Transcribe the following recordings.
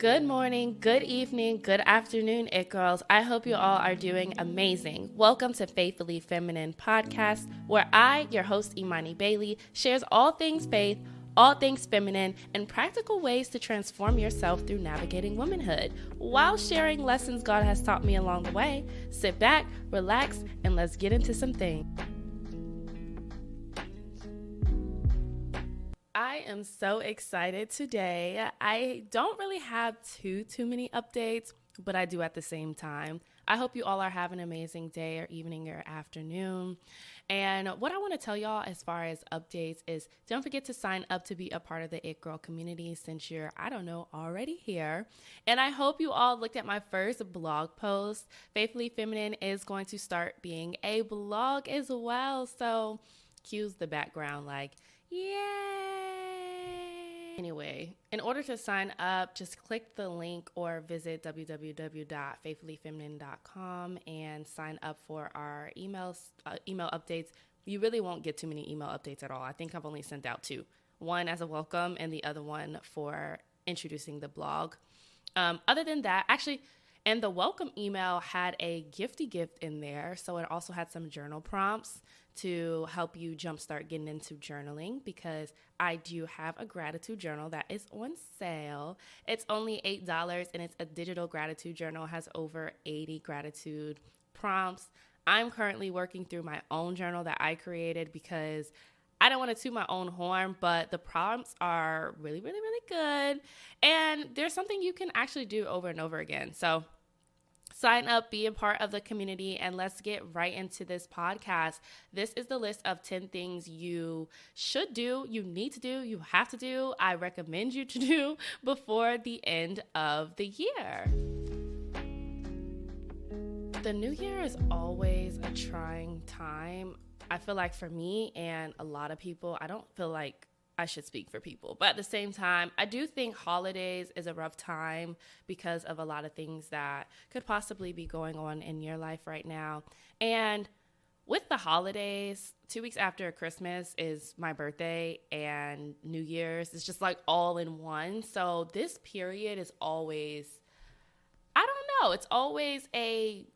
Good morning, good evening, good afternoon, it girls. I hope you all are doing amazing. Welcome to Faithfully Feminine Podcast, where I, your host Imani Bailey, shares all things faith, all things feminine, and practical ways to transform yourself through navigating womanhood, while sharing lessons God has taught me along the way. Sit back, relax, and let's get into some things. I am so excited today. I don't really have too many updates, but I do at the same time. I hope you all are having an amazing day or evening or afternoon. And what I want to tell y'all as far as updates is don't forget to sign up to be a part of the It Girl community since you're, already here. And I hope you all looked at my first blog post. Faithfully Feminine is going to start being a blog as well. So cues the background like, yay! Anyway, in order to sign up, just click the link or visit www.faithfullyfeminine.com and sign up for our email updates. You really won't get too many email updates at all. I think I've only sent out two. One as a welcome and the other one for introducing the blog. Other than that, and the welcome email had a gifty gift in there. So it also had some journal prompts to help you jumpstart getting into journaling, because I do have a gratitude journal that is on sale. It's only $8 and it's a digital gratitude journal. It has over 80 gratitude prompts. I'm currently working through my own journal that I created because I don't want to toot my own horn, but the prompts are really, really, really good. And there's something you can actually do over and over again. So sign up, be a part of the community, and let's get right into this podcast. This is the list of 10 things you should do, you need to do, you have to do, I recommend you to do before the end of the year. The new year is always a trying time. I feel like for me and a lot of people, I don't feel like I should speak for people, but at the same time, I do think holidays is a rough time because of a lot of things that could possibly be going on in your life right now. And with the holidays, 2 weeks after Christmas is my birthday, and New Year's is just like all in one. So this period is always, I don't know, it's always a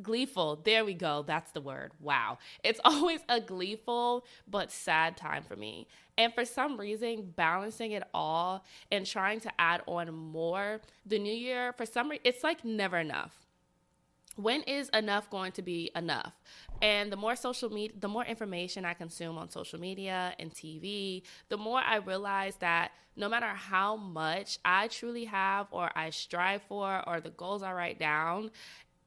gleeful. There we go. That's the word. Wow. It's always a gleeful but sad time for me. And for some reason, balancing it all and trying to add on more, the new year, for some reason, it's like never enough. When is enough going to be enough? And the more the more information I consume on social media and TV, the more I realize that no matter how much I truly have or I strive for or the goals I write down,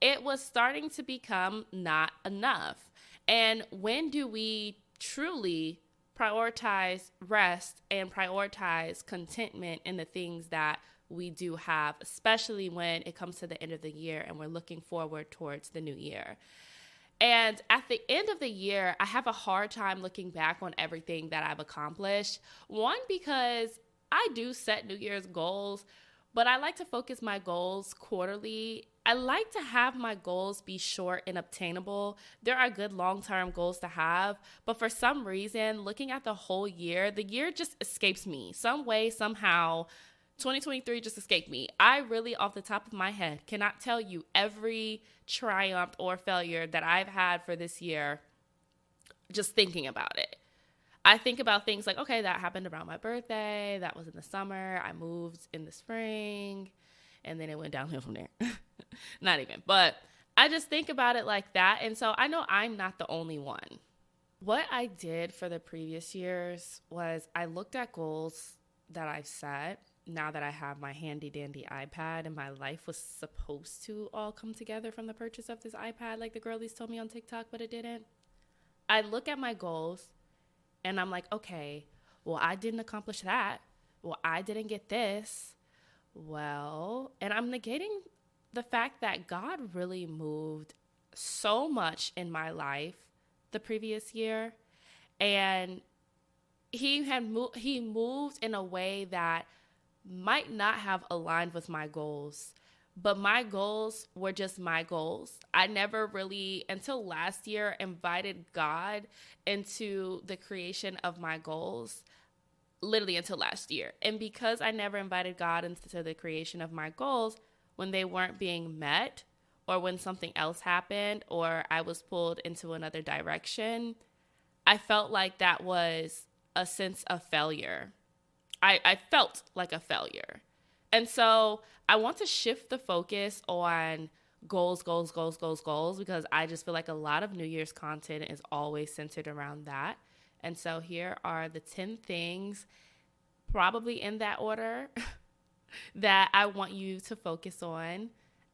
it was starting to become not enough. And when do we truly prioritize rest and prioritize contentment in the things that we do have, especially when it comes to the end of the year and we're looking forward towards the new year? And at the end of the year, I have a hard time looking back on everything that I've accomplished. One, because I do set New Year's goals, but I like to focus my goals quarterly. I like to have my goals be short and obtainable. There are good long-term goals to have, but for some reason, looking at the whole year, the year just escapes me. Some way, somehow, 2023 just escaped me. I really, off the top of my head, cannot tell you every triumph or failure that I've had for this year just thinking about it. I think about things like, okay, that happened around my birthday. That was in the summer. I moved in the spring. And then it went downhill from there. Not even. But I just think about it like that. And so I know I'm not the only one. What I did for the previous years was I looked at goals that I've set now that I have my handy dandy iPad, and my life was supposed to all come together from the purchase of this iPad like the girlies told me on TikTok, but it didn't. I look at my goals and I'm like, okay, well, I didn't accomplish that. Well, I didn't get this. Well, and I'm negating the fact that God really moved so much in my life the previous year. And he moved in a way that might not have aligned with my goals, but my goals were just my goals. I never really, until last year, invited God into the creation of my goals. literally until last year. And because I never invited God into the creation of my goals, when they weren't being met, or when something else happened, or I was pulled into another direction, I felt like that was a sense of failure. I felt like a failure. And so I want to shift the focus on goals, goals, goals, goals, goals, because I just feel like a lot of New Year's content is always centered around that. And so here are the 10 things, probably in that order, that I want you to focus on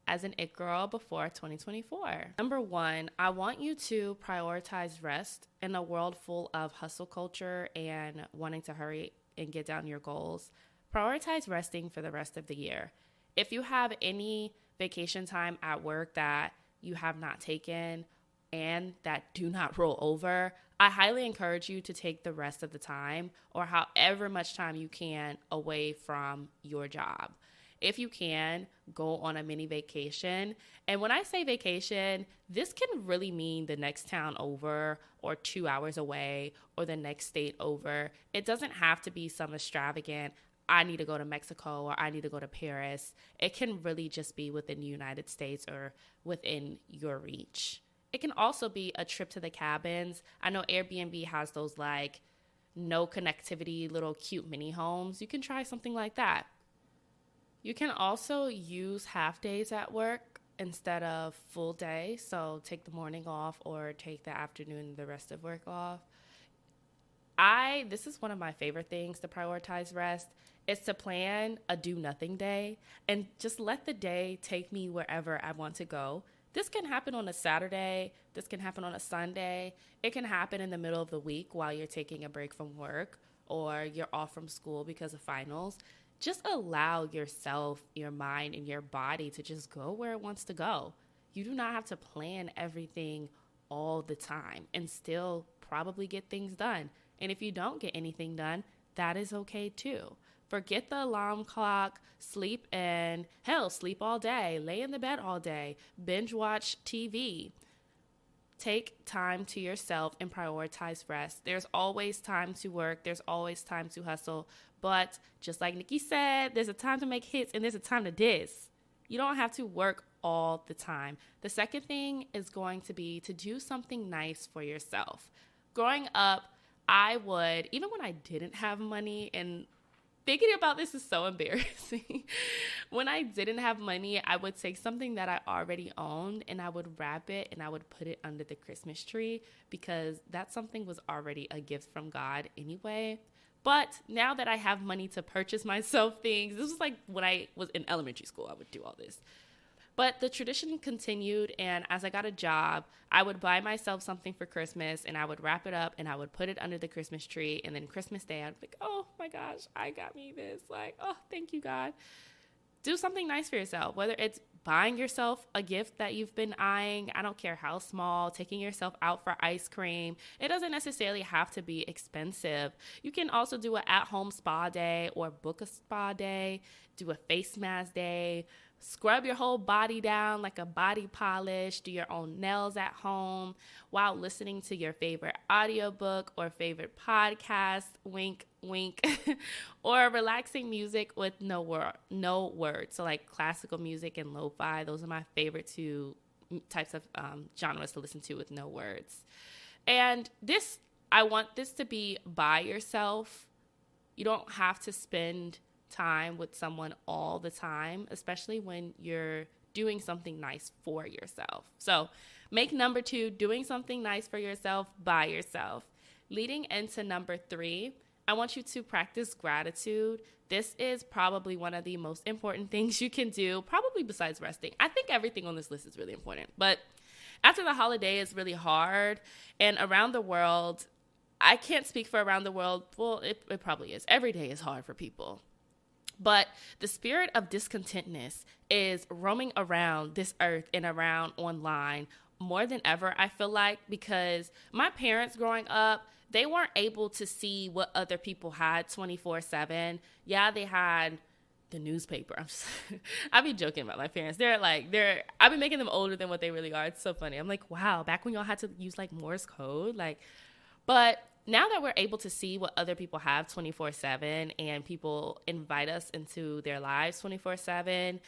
as an it girl before 2024. Number 1, I want you to prioritize rest in a world full of hustle culture and wanting to hurry and get down your goals. Prioritize resting for the rest of the year. If you have any vacation time at work that you have not taken and that do not roll over, I highly encourage you to take the rest of the time, or however much time you can, away from your job. If you can, go on a mini vacation. And when I say vacation, this can really mean the next town over, or 2 hours away, or the next state over. It doesn't have to be some extravagant, I need to go to Mexico or I need to go to Paris. It can really just be within the United States or within your reach. It can also be a trip to the cabins. I know Airbnb has those like no connectivity little cute mini homes. You can try something like that. You can also use half days at work instead of full day. So take the morning off or take the afternoon, the rest of work off. This is one of my favorite things to prioritize rest, is to plan a do nothing day and just let the day take me wherever I want to go. This can happen on a Saturday. This can happen on a Sunday. It can happen in the middle of the week while you're taking a break from work or you're off from school because of finals. Just allow yourself, your mind, and your body to just go where it wants to go. You do not have to plan everything all the time and still probably get things done. And if you don't get anything done, that is okay too. Forget the alarm clock, sleep in, hell, sleep all day, lay in the bed all day, binge watch TV. Take time to yourself and prioritize rest. There's always time to work. There's always time to hustle. But just like Nikki said, there's a time to make hits and there's a time to diss. You don't have to work all the time. The second thing is going to be to do something nice for yourself. Growing up, I would, even when I didn't have money, and thinking about this is so embarrassing. When I didn't have money, I would take something that I already owned and I would wrap it and I would put it under the Christmas tree because that something was already a gift from God anyway. But now that I have money to purchase myself things, this was like when I was in elementary school, I would do all this. But the tradition continued, and as I got a job, I would buy myself something for Christmas, and I would wrap it up, and I would put it under the Christmas tree, and then Christmas Day, I'd be like, oh my gosh, I got me this. Like, oh, thank you, God. Do something nice for yourself, whether it's buying yourself a gift that you've been eyeing, I don't care how small, taking yourself out for ice cream. It doesn't necessarily have to be expensive. You can also do an at-home spa day or book a spa day, do a face mask day, scrub your whole body down like a body polish, do your own nails at home while listening to your favorite audiobook or favorite podcast, wink, wink, or relaxing music with no words. So like classical music and lo-fi, those are my favorite two types of genres to listen to with no words. And I want this to be by yourself. You don't have to spend time with someone all the time, especially when you're doing something nice for yourself. So make number 2, doing something nice for yourself by yourself. Leading into number 3, I want you to practice gratitude. This is probably one of the most important things you can do, probably besides resting. I think everything on this list is really important, but after the holiday is really hard, and around the world, I can't speak for around the world. Well, it probably is. Every day is hard for people. But the spirit of discontentness is roaming around this earth and around online more than ever, I feel like, because my parents growing up, they weren't able to see what other people had 24/7. Yeah, they had the newspaper. I be joking about my parents. I've been making them older than what they really are. It's so funny. I'm like, wow, back when y'all had to use like Morse code, but now that we're able to see what other people have 24/7 and people invite us into their lives 24/7,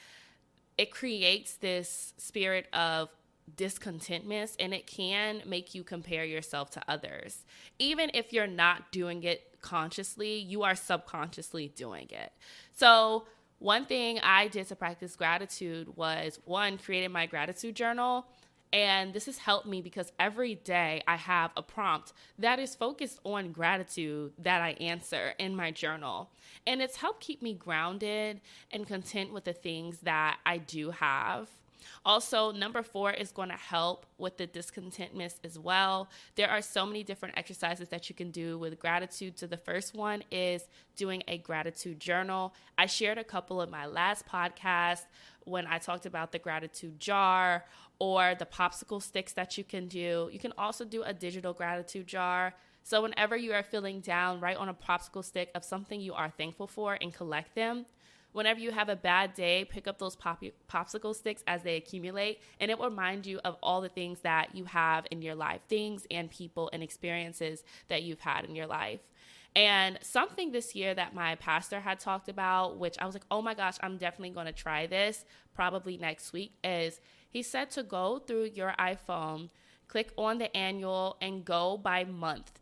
it creates this spirit of discontentment, and it can make you compare yourself to others. Even if you're not doing it consciously, you are subconsciously doing it. So one thing I did to practice gratitude was, one, created my gratitude journal. And this has helped me because every day I have a prompt that is focused on gratitude that I answer in my journal. And it's helped keep me grounded and content with the things that I do have. Also, number 4 is going to help with the discontentment as well. There are so many different exercises that you can do with gratitude. So the first one is doing a gratitude journal. I shared a couple of my last podcasts when I talked about the gratitude jar or the popsicle sticks that you can do. You can also do a digital gratitude jar. So whenever you are feeling down, write on a popsicle stick of something you are thankful for and collect them. Whenever you have a bad day, pick up those popsicle sticks as they accumulate, and it will remind you of all the things that you have in your life, things and people and experiences that you've had in your life. And something this year that my pastor had talked about, which I was like, oh my gosh, I'm definitely going to try this probably next week, is he said to go through your iPhone, click on the annual, and go by month,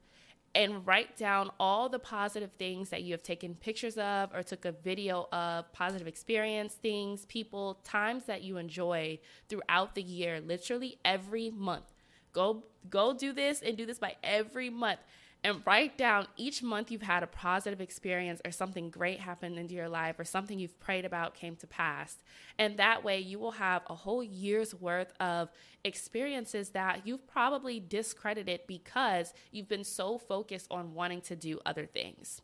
and write down all the positive things that you have taken pictures of or took a video of, positive experience, things, people, times that you enjoy throughout the year, literally every month. Go do this and do this by every month. And write down each month you've had a positive experience or something great happened into your life or something you've prayed about came to pass. And that way you will have a whole year's worth of experiences that you've probably discredited because you've been so focused on wanting to do other things.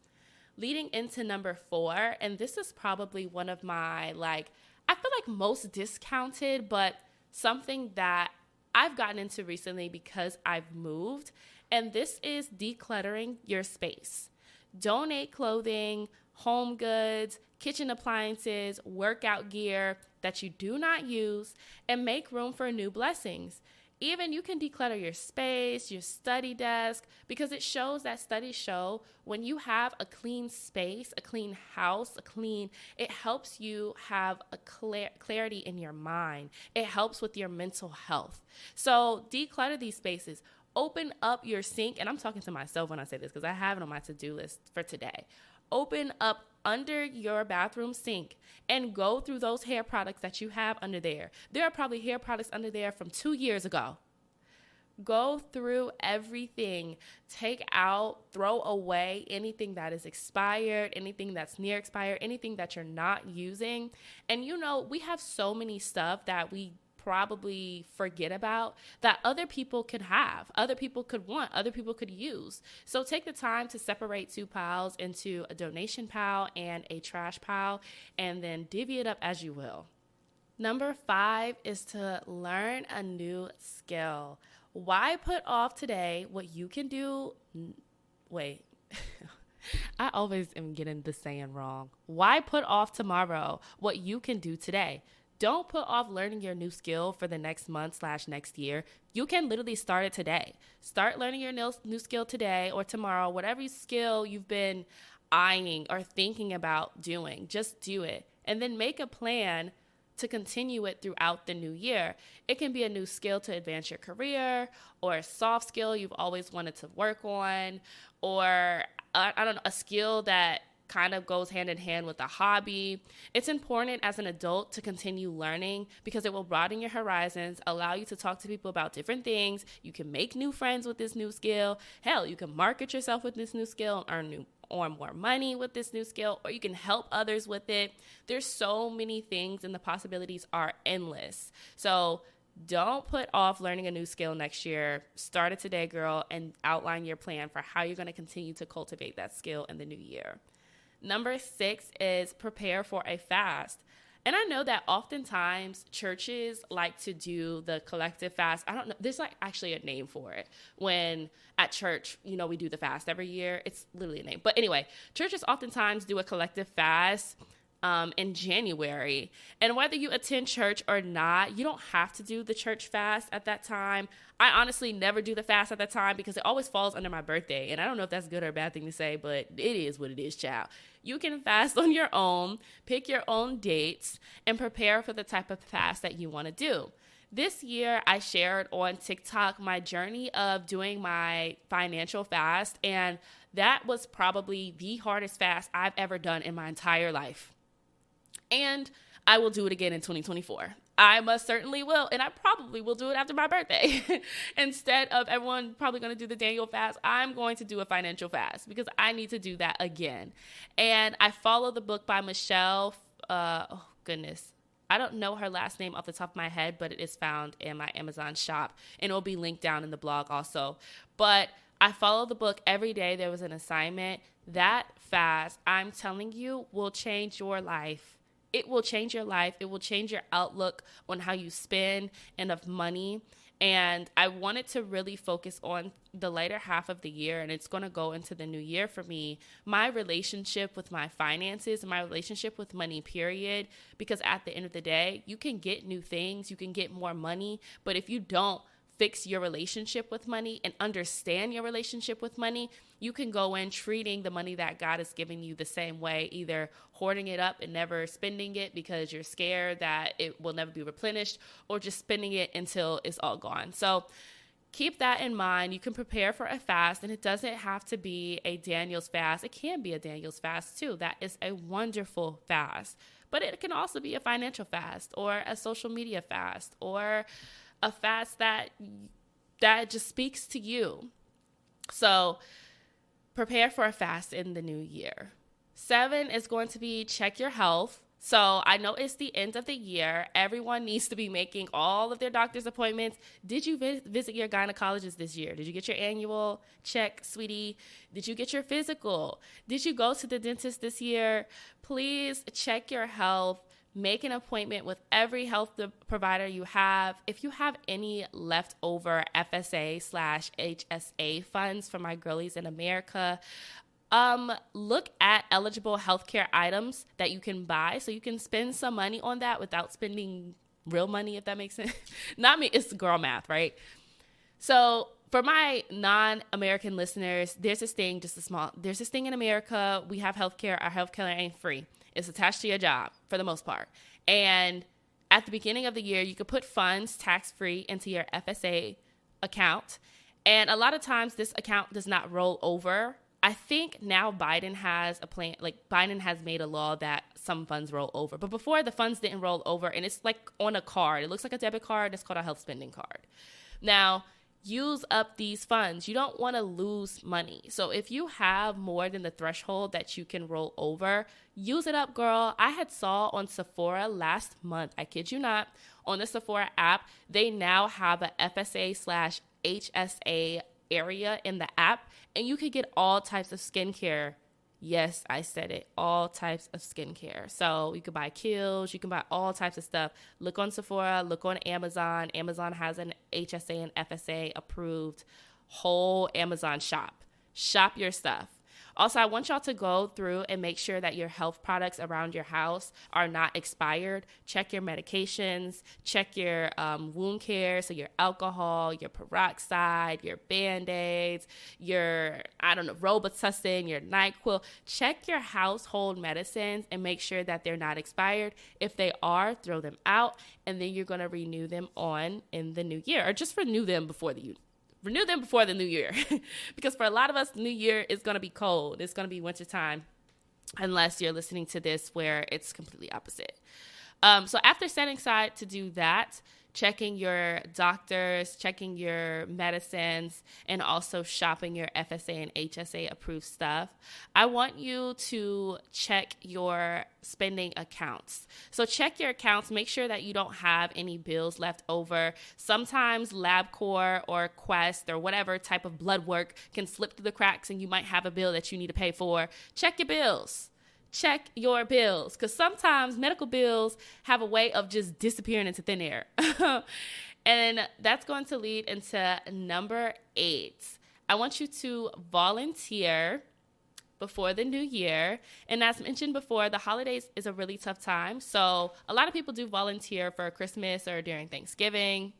Leading into number 4, and this is probably one of my, I feel like most discounted, but something that I've gotten into recently because I've moved. And this is decluttering your space. Donate clothing, home goods, kitchen appliances, workout gear that you do not use, and make room for new blessings. Even you can declutter your space, your study desk, because it shows that studies show when you have a clean space, a clean house, it helps you have a clarity in your mind. It helps with your mental health. So declutter these spaces. Open up your sink, and I'm talking to myself when I say this because I have it on my to-do list for today. Open up under your bathroom sink and go through those hair products that you have under there. There are probably hair products under there from 2 years ago. Go through everything. Take out, throw away anything that is expired, anything that's near expired, anything that you're not using. And we have so many stuff that we probably forget about that other people could have, other people could want, other people could use. So take the time to separate 2 piles into a donation pile and a trash pile, and then divvy it up as you will. Number 5 is to learn a new skill. Why put off today what you can do? Wait. I always am getting the saying wrong. Why put off tomorrow what you can do today? Don't put off learning your new skill for the next month/next year. You can literally start it today. Start learning your new skill today or tomorrow, whatever skill you've been eyeing or thinking about doing. Just do it. And then make a plan to continue it throughout the new year. It can be a new skill to advance your career, or a soft skill you've always wanted to work on, or a skill that kind of goes hand in hand with a hobby. It's important as an adult to continue learning because it will broaden your horizons, allow you to talk to people about different things. You can make new friends with this new skill. Hell, you can market yourself with this new skill and earn more money with this new skill, or you can help others with it. There's so many things and the possibilities are endless. So don't put off learning a new skill next year. Start it today, girl, and outline your plan for how you're going to continue to cultivate that skill in the new year. Number 6 is prepare for a fast. And I know that oftentimes churches like to do the collective fast. I don't know. There's actually a name for it. When at church, we do the fast every year. It's literally a name. But anyway, churches oftentimes do a collective fast. in January. And whether you attend church or not, you don't have to do the church fast at that time. I honestly never do the fast at that time because it always falls under my birthday. And I don't know if that's a good or a bad thing to say, but it is what it is, child. You can fast on your own, pick your own dates, and prepare for the type of fast that you want to do. This year, I shared on TikTok my journey of doing my financial fast, and that was probably the hardest fast I've ever done in my entire life. And I will do it again in 2024. I most certainly will, and I probably will do it after my birthday. Instead of everyone probably going to do the Daniel fast, I'm going to do a financial fast because I need to do that again. And I follow the book by Michelle. Oh, goodness. I don't know her last name off the top of my head, but it is found in my Amazon shop, and it will be linked down in the blog also. But I follow the book every day. There was an assignment. That fast, I'm telling you, will change your life. It will change your life. It will change your outlook on how you spend and of money. And I wanted to really focus on the later half of the year, and it's going to go into the new year for me, my relationship with my finances and my relationship with money, period. Because at the end of the day, you can get new things, you can get more money, but if you don't fix your relationship with money and understand your relationship with money, you can go in treating the money that God is giving you the same way, either hoarding it up and never spending it because you're scared that it will never be replenished, or just spending it until it's all gone. So keep that in mind. You can prepare for a fast, and it doesn't have to be a Daniel's fast. It can be a Daniel's fast too. That is a wonderful fast. But it can also be a financial fast or a social media fast or a fast that just speaks to you. So prepare for a fast in the new year. 7 is going to be check your health. So I know it's the end of the year. Everyone needs to be making all of their doctor's appointments. Did you visit your gynecologist this year? Did you get your annual check, sweetie? Did you get your physical? Did you go to the dentist this year? Please check your health. Make an appointment with every health provider you have. If you have any leftover FSA/HSA funds for my girlies in America, look at eligible healthcare items that you can buy so you can spend some money on that without spending real money, if that makes sense. Not me, it's girl math, right? So for my non-American listeners, there's this thing in America. We have healthcare. Our healthcare ain't free. It's attached to your job for the most part. And at the beginning of the year, you could put funds tax-free into your FSA account. And a lot of times this account does not roll over. I think now Biden has a plan, like Biden has made a law that some funds roll over. But before, the funds didn't roll over, and it's like on a card. It looks like a debit card. It's called a health spending card. Now, use up these funds. You don't want to lose money. So if you have more than the threshold that you can roll over, use it up, girl. I had saw on Sephora last month, I kid you not, on the Sephora app, they now have a FSA/HSA area in the app, and you can get all types of skincare. Yes, I said it. All types of skincare. So you can buy Kiehl's, you can buy all types of stuff. Look on Sephora, look on Amazon. Amazon has an HSA and FSA approved whole Amazon shop. Shop your stuff. Also, I want y'all to go through and make sure that your health products around your house are not expired. Check your medications, check your wound care, so your alcohol, your peroxide, your Band-Aids, your, Robitussin, your NyQuil. Check your household medicines and make sure that they're not expired. If they are, throw them out, and then you're going to renew them in the new year, or just renew them before the new year. Because for a lot of us, New Year is going to be cold. It's going to be wintertime, unless you're listening to this where it's completely opposite. So after setting aside to do that, checking your doctors, checking your medicines, and also shopping your FSA and HSA approved stuff, I want you to check your spending accounts. So check your accounts, make sure that you don't have any bills left over. Sometimes LabCorp or Quest or whatever type of blood work can slip through the cracks, and you might have a bill that you need to pay for. Check your bills. Check your bills, because sometimes medical bills have a way of just disappearing into thin air. And that's going to lead into number 8. I want you to volunteer before the new year. And as mentioned before, the holidays is a really tough time. So a lot of people do volunteer for Christmas or during Thanksgiving.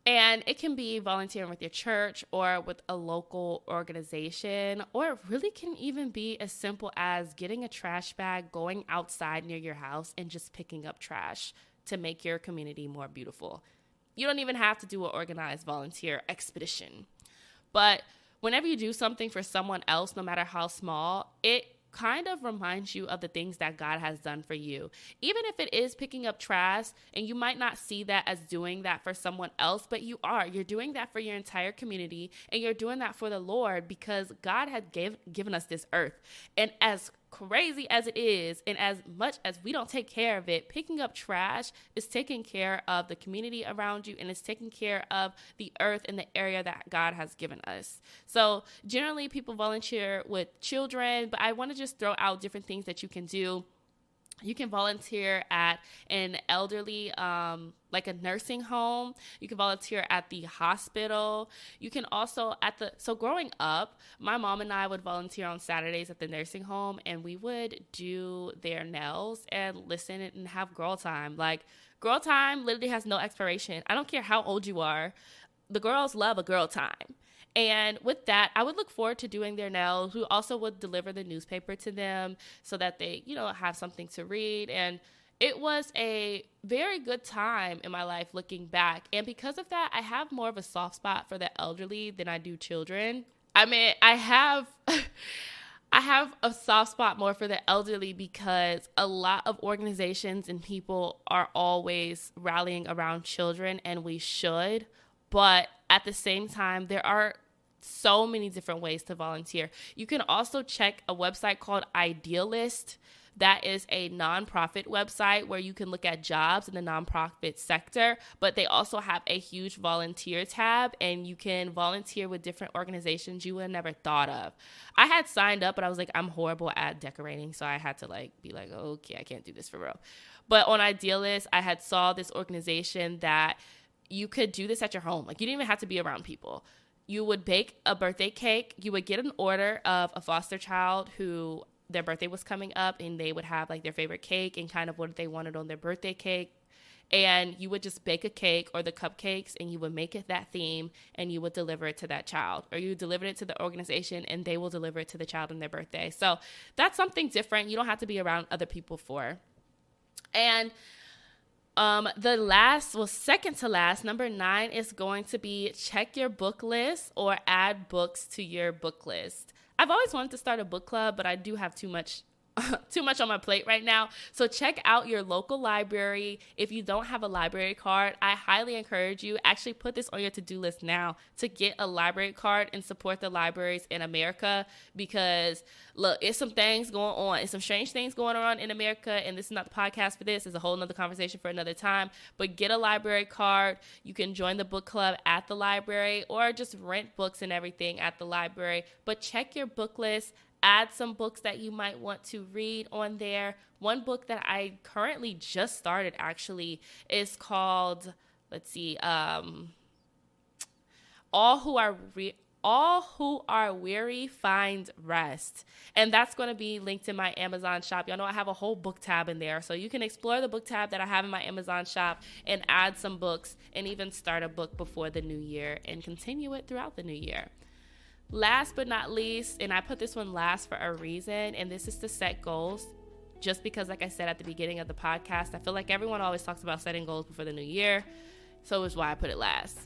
And it can be volunteering with your church or with a local organization, or it really can even be as simple as getting a trash bag, going outside near your house, and just picking up trash to make your community more beautiful. You don't even have to do an organized volunteer expedition. But whenever you do something for someone else, no matter how small, it kind of reminds you of the things that God has done for you. Even if it is picking up trash, and you might not see that as doing that for someone else, but you're doing that for your entire community, and you're doing that for the Lord because God has given us this earth. And as crazy as it is, and as much as we don't take care of it, picking up trash is taking care of the community around you, and it's taking care of the earth and the area that God has given us. So generally people volunteer with children, but I want to just throw out different things that you can do. You can volunteer at an elderly, like a nursing home. You can volunteer at the hospital. You can also so growing up, my mom and I would volunteer on Saturdays at the nursing home, and we would do their nails and listen and have girl time. Like, girl time literally has no expiration. I don't care how old you are. The girls love a girl time. And with that, I would look forward to doing their nails. We also would deliver the newspaper to them so that they, have something to read. And it was a very good time in my life looking back. And because of that, I have more of a soft spot for the elderly than I do children. I mean, I have a soft spot more for the elderly because a lot of organizations and people are always rallying around children, and we should. But at the same time, there are so many different ways to volunteer. You can also check a website called Idealist. That is a nonprofit website where you can look at jobs in the nonprofit sector, but they also have a huge volunteer tab, and you can volunteer with different organizations you would have never thought of. I had signed up, but I was like, I'm horrible at decorating, so I had to be like, okay, I can't do this for real. But on Idealist, I had saw this organization that you could do this at your home. Like, you didn't even have to be around people. You would bake a birthday cake. You would get an order of a foster child who their birthday was coming up, and they would have their favorite cake and kind of what they wanted on their birthday cake. And you would just bake a cake or the cupcakes, and you would make it that theme, and you would deliver it to that child, or you deliver it to the organization and they will deliver it to the child on their birthday. So that's something different. You don't have to be around other people for. And second to last, number 9 is going to be check your book list or add books to your book list. I've always wanted to start a book club, but I do have too much on my plate right now. So check out your local library. If you don't have a library card, I highly encourage you, actually put this on your to-do list now, to get a library card and support the libraries in America, because look, it's some things going on. It's some strange things going on in America, and this is not the podcast for this. It's a whole nother conversation for another time. But get a library card. You can join the book club at the library, or just rent books and everything at the library. But check your book list. Add some books that you might want to read on there. One book that I currently just started actually is called, All Who Are Weary Find Rest. And that's going to be linked in my Amazon shop. Y'all know I have a whole book tab in there. So you can explore the book tab that I have in my Amazon shop and add some books, and even start a book before the new year and continue it throughout the new year. Last but not least, and I put this one last for a reason, and this is to set goals. Just because, like I said at the beginning of the podcast, I feel like everyone always talks about setting goals before the new year. So is why I put it last.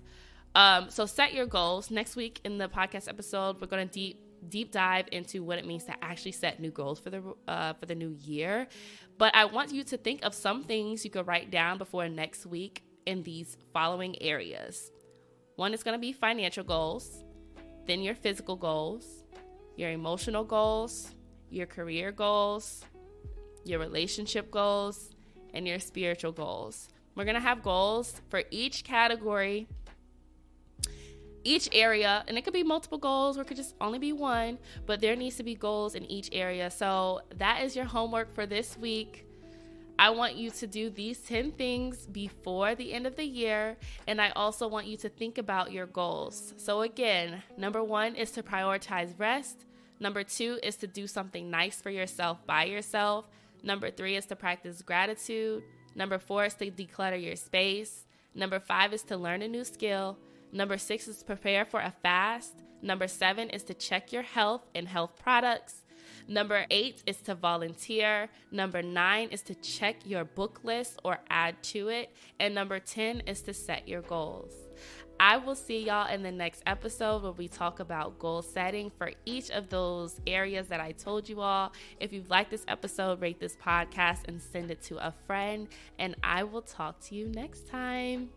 So set your goals. Next week in the podcast episode, we're going to deep dive into what it means to actually set new goals for the new year. But I want you to think of some things you could write down before next week in these following areas. One is going to be financial goals. Then your physical goals, your emotional goals, your career goals, your relationship goals, and your spiritual goals. We're going to have goals for each category, each area, and it could be multiple goals or it could just only be one, but there needs to be goals in each area. So that is your homework for this week. I want you to do these 10 things before the end of the year, and I also want you to think about your goals. So again, number 1 is to prioritize rest. Number 2 is to do something nice for yourself by yourself. Number 3 is to practice gratitude. Number 4 is to declutter your space. Number 5 is to learn a new skill. Number 6 is to prepare for a fast. Number 7 is to check your health and health products. Number 8 is to volunteer. Number 9 is to check your book list or add to it. And number 10 is to set your goals. I will see y'all in the next episode where we talk about goal setting for each of those areas that I told you all. If you've liked this episode, rate this podcast and send it to a friend. And I will talk to you next time.